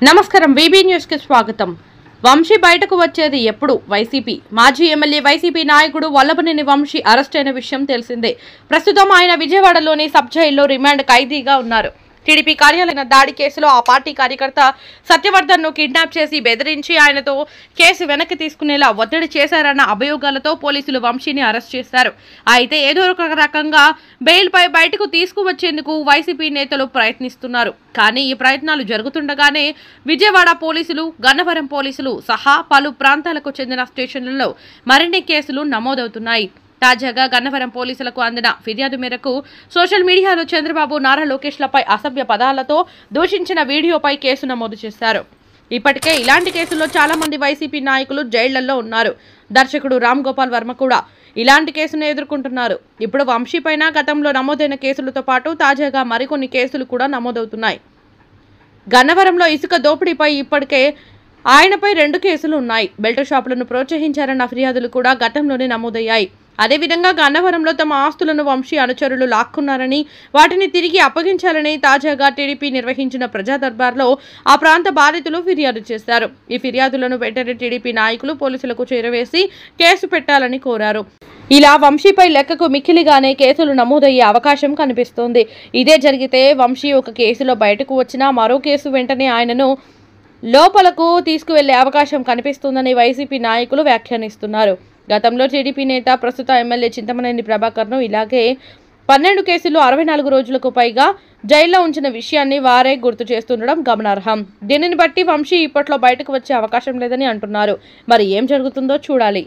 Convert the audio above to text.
నమస్కారం VB news కి స్వాగతం. వంశీ బయటకు వచ్చేది ఎప్పుడు? వైసీపీ మాజీ ఎమ్మెల్యే వైసీపీ నాయకుడు వల్లభనేని వంశీ అరెస్ట్ అయిన విషయం తెలిసిందే. ప్రస్తుతం ఆయన విజయవాడలోని సబ్ జైల్లో రిమాండ్ ఖైదీగా ఉన్నారు. టీడీపీ కార్యాలయ దాడి కేసులో ఆ పార్టీ కార్యకర్త సత్యవర్ధన్ ను కిడ్నాప్ చేసి బెదిరించి ఆయనతో కేసు వెనక్కి తీసుకునేలా ఒత్తిడి చేశారన్న అభియోగాలతో పోలీసులు వంశీని అరెస్ట్ చేశారు. అయితే ఏదో ఒక రకంగా బెయిల్ పై బయటకు తీసుకువచ్చేందుకు వైసీపీ నేతలు ప్రయత్నిస్తున్నారు. కానీ ఈ ప్రయత్నాలు జరుగుతుండగానే విజయవాడ పోలీసులు, గన్నవరం పోలీసులు సహా పలు ప్రాంతాలకు చెందిన స్టేషన్లలో మరిన్ని కేసులు నమోదవుతున్నాయి. తాజాగా గన్నవరం పోలీసులకు అందిన ఫిర్యాదు మేరకు సోషల్ మీడియాలో చంద్రబాబు, నారా లోకేష్లపై అసభ్య పదాలతో దూషించిన వీడియోపై కేసు నమోదు చేశారు. ఇప్పటికే ఇలాంటి కేసుల్లో చాలా మంది వైసీపీ నాయకులు జైళ్లలో ఉన్నారు. దర్శకుడు రామ్ గోపాల్ వర్మ కూడా ఇలాంటి కేసును ఎదుర్కొంటున్నారు. ఇప్పుడు వంశీ పైన గతంలో నమోదైన కేసులతో పాటు తాజాగా మరికొన్ని కేసులు కూడా నమోదవుతున్నాయి. గన్నవరంలో ఇసుక దోపిడీపై ఇప్పటికే ఆయనపై 2 కేసులు ఉన్నాయి. బెల్ట్ షాపులను ప్రోత్సహించారన్న ఫిర్యాదులు కూడా గతంలోనే నమోదయ్యాయి. అదేవిధంగా గన్నవరంలో తమ ఆస్తులను వంశీ అనుచరులు లాక్కున్నారని, వాటిని తిరిగి అప్పగించాలని తాజాగా టీడీపీ నిర్వహించిన ప్రజా దర్బార్లో ఆ ప్రాంత బాధితులు ఫిర్యాదు చేశారు. ఈ ఫిర్యాదులను వెంటనే టీడీపీ నాయకులు పోలీసులకు చేరవేసి కేసు పెట్టాలని కోరారు. ఇలా వంశీపై లెక్కకు మిక్కిలిగానే కేసులు నమోదయ్యే అవకాశం కనిపిస్తోంది. ఇదే జరిగితే వంశీ ఒక కేసులో బయటకు వచ్చినా మరో కేసు వెంటనే ఆయనను లోపలకు తీసుకువెళ్లే అవకాశం కనిపిస్తుందని వైసీపీ నాయకులు వ్యాఖ్యానిస్తున్నారు. గతంలో టీడీపీ నేత, ప్రస్తుత ఎమ్మెల్యే చింతమనేని ప్రభాకర్ను ఇలాగే 12 కేసులు 64 రోజులకు పైగా జైల్లో ఉంచిన విషయాన్ని వారే గుర్తు చేస్తుండడం గమనార్హం. దీనిని బట్టి వంశీ ఇప్పట్లో బయటకు వచ్చే అవకాశం లేదని అంటున్నారు. మరి ఏం జరుగుతుందో చూడాలి.